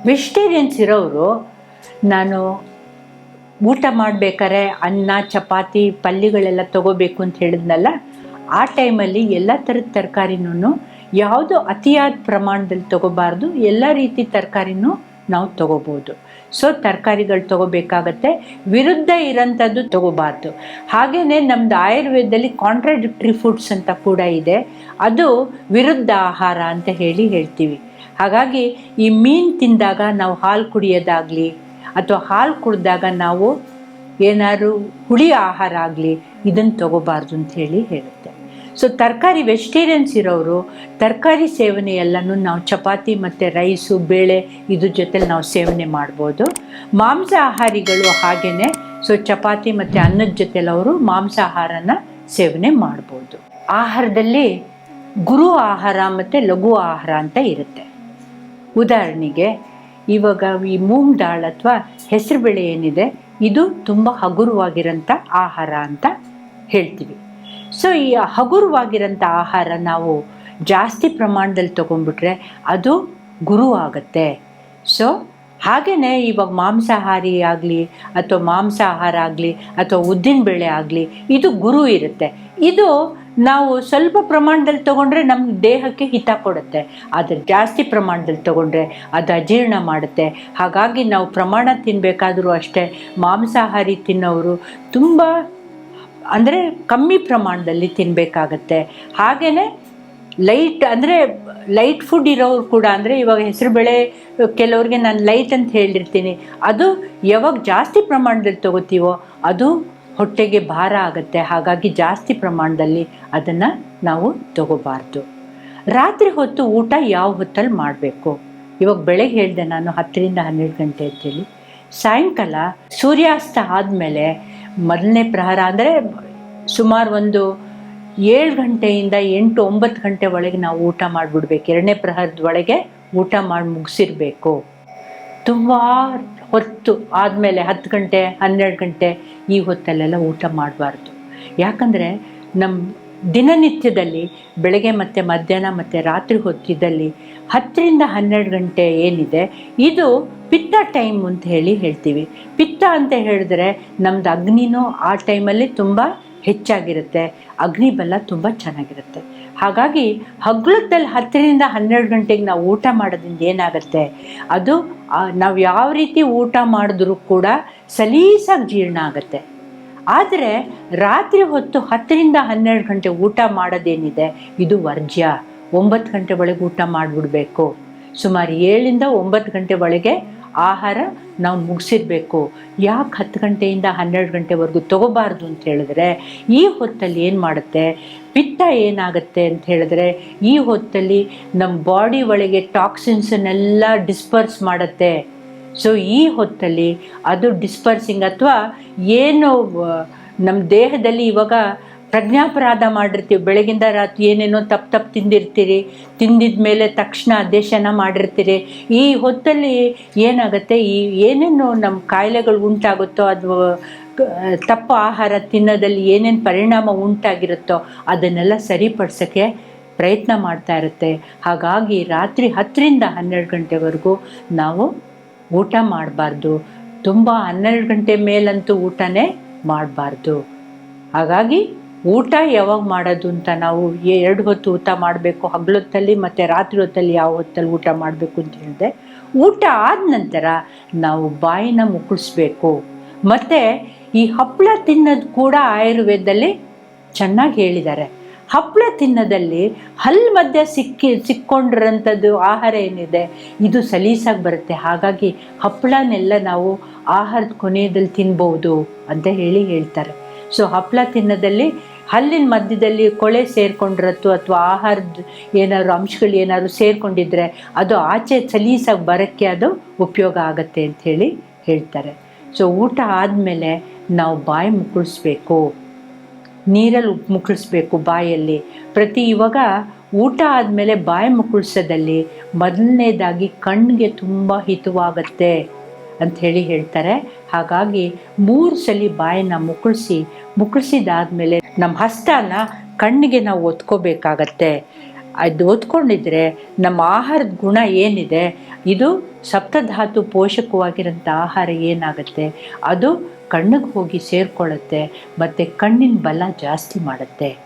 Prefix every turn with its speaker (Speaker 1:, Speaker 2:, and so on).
Speaker 1: Vegetarians ಇರೋರು ನಾನು ಊಟ ಮಾಡಬೇಕಾದ್ರೆ ಅನ್ನ ಚಪಾತಿ ಪಲ್ಯಗಳೆಲ್ಲ ತೊಗೋಬೇಕು ಅಂತ ಹೇಳಿದ್ನಲ್ಲ, ಆ ಟೈಮಲ್ಲಿ ಎಲ್ಲ ಥರದ ತರಕಾರಿನೂ ಯಾವುದೋ ಅತಿಯಾದ ಪ್ರಮಾಣದಲ್ಲಿ ತೊಗೋಬಾರ್ದು. ಎಲ್ಲ ರೀತಿ ತರಕಾರಿನೂ ನಾವು ತೊಗೋಬೋದು. ಸೊ ತರಕಾರಿಗಳು ತೊಗೋಬೇಕಾಗತ್ತೆ, ವಿರುದ್ಧ ಇರೋಂಥದ್ದು ತೊಗೋಬಾರ್ದು. ಹಾಗೆಯೇ ನಮ್ಮದು ಆಯುರ್ವೇದದಲ್ಲಿ ಕಾಂಟ್ರಾಡಿಕ್ಟರಿ ಫುಡ್ಸ್ ಅಂತ ಕೂಡ ಇದೆ, ಅದು ವಿರುದ್ಧ ಆಹಾರ ಅಂತ ಹೇಳ್ತೀವಿ. ಹಾಗಾಗಿ ಈ ಮೀನು ತಿಂದಾಗ ನಾವು ಹಾಲು ಕುಡಿಯೋದಾಗಲಿ ಅಥವಾ ಹಾಲು ಕುಡಿದಾಗ ನಾವು ಏನಾದ್ರು ಹುಳಿ ಆಹಾರ ಆಗಲಿ ಇದನ್ನು ತೊಗೋಬಾರ್ದು ಅಂತ ಹೇಳುತ್ತೆ. ಸೊ ತರಕಾರಿ ವೆಜಿಟೇರಿಯನ್ಸ್ ಇರೋರು ತರಕಾರಿ ಸೇವನೆ ಎಲ್ಲನೂ ನಾವು ಚಪಾತಿ ಮತ್ತು ರೈಸು ಬೇಳೆ ಇದ್ರ ಜೊತೆಲಿ ನಾವು ಸೇವನೆ ಮಾಡ್ಬೋದು. ಮಾಂಸಾಹಾರಿಗಳು ಹಾಗೆಯೇ ಸೊ ಚಪಾತಿ ಮತ್ತು ಅನ್ನದ ಜೊತೆಲಿ ಅವರು ಮಾಂಸಾಹಾರನ ಸೇವನೆ ಮಾಡ್ಬೋದು. ಆಹಾರದಲ್ಲಿ ಗುರು ಆಹಾರ ಮತ್ತು ಲಘು ಆಹಾರ ಅಂತ ಇರುತ್ತೆ. ಉದಾಹರಣೆಗೆ ಇವಾಗ ಈ ಮೂಂಗ್ ದಾಳ್ ಅಥವಾ ಹೆಸರುಬೇಳೆ ಏನಿದೆ, ಇದು ತುಂಬ ಹಗುರವಾಗಿರೋಂಥ ಆಹಾರ ಅಂತ ಹೇಳ್ತೀವಿ. ಸೊ ಈ ಹಗುರವಾಗಿರೋಂಥ ಆಹಾರ ನಾವು ಜಾಸ್ತಿ ಪ್ರಮಾಣದಲ್ಲಿ ತೊಗೊಂಡ್ಬಿಟ್ರೆ ಅದು ಗುರು ಆಗುತ್ತೆ. ಸೊ ಹಾಗೆಯೇ ಇವಾಗ ಮಾಂಸಾಹಾರಿ ಆಗಲಿ ಅಥವಾ ಮಾಂಸಾಹಾರ ಆಗಲಿ ಅಥವಾ ಉದ್ದಿನಬೇಳೆ ಆಗಲಿ ಇದು ಗುರು ಇರುತ್ತೆ. ಇದು ನಾವು ಸ್ವಲ್ಪ ಪ್ರಮಾಣದಲ್ಲಿ ತೊಗೊಂಡ್ರೆ ನಮ್ಮ ದೇಹಕ್ಕೆ ಹಿತ ಕೊಡುತ್ತೆ, ಆದರೆ ಜಾಸ್ತಿ ಪ್ರಮಾಣದಲ್ಲಿ ತೊಗೊಂಡ್ರೆ ಅದು ಅಜೀರ್ಣ ಮಾಡುತ್ತೆ. ಹಾಗಾಗಿ ನಾವು ಪ್ರಮಾಣ ತಿನ್ನಬೇಕಾದ್ರೂ ಅಷ್ಟೇ ಮಾಂಸಾಹಾರಿ ತಿನ್ನೋರು ತುಂಬ ಅಂದರೆ ಕಮ್ಮಿ ಪ್ರಮಾಣದಲ್ಲಿ ತಿನ್ನಬೇಕಾಗತ್ತೆ. ಹಾಗೆಯೇ ಲೈಟ್ ಫುಡ್ ಇರೋರು ಕೂಡ, ಅಂದರೆ ಇವಾಗ ಹೆಸರುಬೇಳೆ ಕೆಲವ್ರಿಗೆ ನಾನು ಲೈಟ್ ಅಂತ ಹೇಳಿರ್ತೀನಿ, ಅದು ಯಾವಾಗ ಜಾಸ್ತಿ ಪ್ರಮಾಣದಲ್ಲಿ ತೊಗೋತೀವೋ ಅದು ಹೊಟ್ಟೆಗೆ ಭಾರ ಆಗುತ್ತೆ. ಹಾಗಾಗಿ ಜಾಸ್ತಿ ಪ್ರಮಾಣದಲ್ಲಿ ಅದನ್ನು ನಾವು ತಗೋಬಾರ್ದು. ರಾತ್ರಿ ಹೊತ್ತು ಊಟ ಯಾವ ಹೊತ್ತಲ್ಲಿ ಮಾಡಬೇಕು? ಇವಾಗ ಬೆಳಗ್ಗೆ ಹೇಳಿದೆ ನಾನು 10ರಿಂದ 12 ಗಂಟೆ ಅಂತೇಳಿ. ಸಾಯಂಕಾಲ ಸೂರ್ಯಾಸ್ತ ಆದಮೇಲೆ ಮೊದಲನೇ ಪ್ರಹರ ಅಂದರೆ ಸುಮಾರು ಒಂದು 7 ಗಂಟೆಯಿಂದ 8-9 ಗಂಟೆ ಒಳಗೆ ನಾವು ಊಟ ಮಾಡಿಬಿಡ್ಬೇಕು. 2ನೇ ಪ್ರಹರದ ಒಳಗೆ ಊಟ ಮಾಡಿ ಮುಗಿಸಿರ್ಬೇಕು. ತುಂಬ ಹೊತ್ತು ಆದಮೇಲೆ 10 ಗಂಟೆ 12 ಗಂಟೆ ಈ ಹೊತ್ತಲ್ಲೆಲ್ಲ ಊಟ ಮಾಡಬಾರ್ದು. ಯಾಕಂದರೆ ನಮ್ಮ ದಿನನಿತ್ಯದಲ್ಲಿ ಬೆಳಗ್ಗೆ ಮತ್ತು ಮಧ್ಯಾಹ್ನ ಮತ್ತು ರಾತ್ರಿ ಹೊತ್ತಿದ್ದಲ್ಲಿ 10ರಿಂದ 12 ಗಂಟೆ ಏನಿದೆ ಇದು ಪಿತ್ತ ಟೈಮ್ ಅಂತ ಹೇಳ್ತೀವಿ. ಪಿತ್ತ ಅಂತ ಹೇಳಿದ್ರೆ ನಮ್ಮದು ಅಗ್ನಿನೂ ಆ ಟೈಮಲ್ಲಿ ತುಂಬ ಹೆಚ್ಚಾಗಿರುತ್ತೆ, ಅಗ್ನಿಬಲ ತುಂಬ ಚೆನ್ನಾಗಿರುತ್ತೆ. ಹಾಗಾಗಿ ಹಗ್ಲದಲ್ಲಿ 10ರಿಂದ 12 ಗಂಟೆಗೆ ನಾವು ಊಟ ಮಾಡೋದ್ರಿಂದ ಏನಾಗುತ್ತೆ, ಅದು ನಾವು ಯಾವ ರೀತಿ ಊಟ ಮಾಡಿದ್ರೂ ಕೂಡ ಸಲೀಸಾಗಿ ಜೀರ್ಣ ಆಗುತ್ತೆ. ಆದರೆ ರಾತ್ರಿ ಹೊತ್ತು 10ರಿಂದ 12 ಗಂಟೆ ಊಟ ಮಾಡೋದೇನಿದೆ ಇದು ವರ್ಜ್ಯ. 9 ಗಂಟೆ ಒಳಗೆ ಊಟ ಮಾಡಿಬಿಡ್ಬೇಕು. ಸುಮಾರು 7ರಿಂದ 9 ಗಂಟೆ ಒಳಗೆ ಆಹಾರ ನಾವು ಮುಗಿಸಿರ್ಬೇಕು. ಯಾಕೆ 10 ಗಂಟೆಯಿಂದ 12 ಗಂಟೆವರೆಗೂ ತೊಗೋಬಾರ್ದು ಅಂತ ಹೇಳಿದ್ರೆ, ಈ ಹೊತ್ತಲ್ಲಿ ಏನು ಮಾಡುತ್ತೆ, ಪಿತ್ತ ಏನಾಗುತ್ತೆ ಅಂತ ಹೇಳಿದ್ರೆ ಈ ಹೊತ್ತಲ್ಲಿ ನಮ್ಮ ಬಾಡಿ ಒಳಗೆ ಟಾಕ್ಸಿನ್ಸನ್ನೆಲ್ಲ ಡಿಸ್ಪರ್ಸ್ ಮಾಡುತ್ತೆ. ಸೊ ಈ ಹೊತ್ತಲ್ಲಿ ಅದು ಡಿಸ್ಪರ್ಸಿಂಗ್ ಅಥವಾ ಏನು ನಮ್ಮ ದೇಹದಲ್ಲಿ ಇವಾಗ ಪ್ರಜ್ಞಾಪರಾಧ ಮಾಡಿರ್ತೀವಿ, ಬೆಳಗಿಂದ ರಾತ್ರಿ ಏನೇನೋ ತಪ್ಪು ತಿಂದಿರ್ತೀರಿ, ತಿಂದಿದ ಮೇಲೆ ತಕ್ಷಣ ಆದೇಶನ ಮಾಡಿರ್ತೀರಿ. ಈ ಹೊತ್ತಲ್ಲಿ ಏನಾಗುತ್ತೆ, ಈ ಏನೇನು ನಮ್ಮ ಕಾಯಿಲೆಗಳು ಉಂಟಾಗುತ್ತೋ ಅಥವಾ ತಪ್ಪು ಆಹಾರ ತಿನ್ನೋದಲ್ಲಿ ಏನೇನು ಪರಿಣಾಮ ಉಂಟಾಗಿರುತ್ತೋ ಅದನ್ನೆಲ್ಲ ಸರಿಪಡಿಸೋಕ್ಕೆ ಪ್ರಯತ್ನ ಮಾಡ್ತಾ ಇರುತ್ತೆ. ಹಾಗಾಗಿ ರಾತ್ರಿ 10ರಿಂದ 12 ಗಂಟೆವರೆಗೂ ನಾವು ಊಟ ಮಾಡಬಾರ್ದು. ತುಂಬ 12 ಗಂಟೆ ಮೇಲಂತೂ ಊಟನೇ ಮಾಡಬಾರ್ದು. ಹಾಗಾಗಿ ಊಟ ಯಾವಾಗ ಮಾಡೋದು ಅಂತ ನಾವು 2 ಹೊತ್ತು ಊಟ ಮಾಡಬೇಕು, ಹಗಲೊತ್ತಲ್ಲಿ ಮತ್ತು ರಾತ್ರಿ ಹೊತ್ತಲ್ಲಿ ಯಾವ ಹೊತ್ತಲ್ಲಿ ಊಟ ಮಾಡಬೇಕು ಅಂತ ಹೇಳಿದೆ. ಊಟ ಆದ ನಂತರ ನಾವು ಬಾಯಿನ ಮುಕ್ಕಳಿಸ್ಬೇಕು. ಮತ್ತು ಈ ಹಪ್ಪಳ ತಿನ್ನೋದು ಕೂಡ ಆಯುರ್ವೇದದಲ್ಲಿ ಚೆನ್ನಾಗಿ ಹೇಳಿದ್ದಾರೆ. ಹಪ್ಪಳ ತಿನ್ನೋದಲ್ಲಿ ಹಲ್ಲು ಮಧ್ಯೆ ಸಿಕ್ಕೊಂಡಿರೋಂಥದ್ದು ಆಹಾರ ಏನಿದೆ ಇದು ಸಲೀಸಾಗಿ ಬರುತ್ತೆ. ಹಾಗಾಗಿ ಹಪ್ಪಳನೆಲ್ಲ ನಾವು ಆಹಾರದ ಕೊನೆಯಲ್ಲಿ ತಿನ್ಬೋದು ಅಂತ ಹೇಳ್ತಾರೆ. ಸೊ ಹಪ್ಪಳ ತಿನ್ನೋದಲ್ಲಿ ಹಲ್ಲಿನ ಮಧ್ಯದಲ್ಲಿ ಕೊಳೆ ಸೇರಿಕೊಂಡಿರತ್ತು ಅಥವಾ ಆಹಾರದ ಏನಾದ್ರು ಅಂಶಗಳು ಏನಾದ್ರು ಸೇರಿಕೊಂಡಿದ್ರೆ ಅದು ಆಚೆ ಸಲೀಸಾಗಿ ಬರೋಕ್ಕೆ ಅದು ಉಪಯೋಗ ಆಗುತ್ತೆ ಅಂತ ಹೇಳ್ತಾರೆ. ಸೊ ಊಟ ಆದಮೇಲೆ ನಾವು ಬಾಯಿ ಮುಕ್ಕಳಿಸ್ಬೇಕು, ನೀರಲ್ಲಿ ಮುಕ್ಕಳಿಸ್ಬೇಕು ಬಾಯಲ್ಲಿ. ಇವಾಗ ಊಟ ಆದಮೇಲೆ ಬಾಯಿ ಮುಕ್ಕಳಿಸೋದಲ್ಲಿ ಮೊದಲನೇದಾಗಿ ಕಣ್ಣಿಗೆ ತುಂಬ ಹಿತವಾಗುತ್ತೆ ಅಂತ ಹೇಳ್ತಾರೆ. ಹಾಗಾಗಿ 3 ಸಲ ಬಾಯಿನ ಮುಕ್ಕಳಿಸಿದಾದ್ಮೇಲೆ ನಮ್ಮ ಹಸ್ತನ ಕಣ್ಣಿಗೆ ನಾವು ಒತ್ಕೋಬೇಕಾಗತ್ತೆ. ಅದು ಓದ್ಕೊಂಡಿದ್ರೆ ನಮ್ಮ ಆಹಾರದ ಗುಣ ಏನಿದೆ, ಇದು ಸಪ್ತಧಾತು ಪೋಷಕವಾಗಿರೋಂಥ ಆಹಾರ ಏನಾಗುತ್ತೆ ಅದು ಕಣ್ಣಿಗೆ ಹೋಗಿ ಸೇರಿಕೊಳ್ಳುತ್ತೆ ಮತ್ತು ಕಣ್ಣಿನ ಬಲ ಜಾಸ್ತಿ ಮಾಡುತ್ತೆ.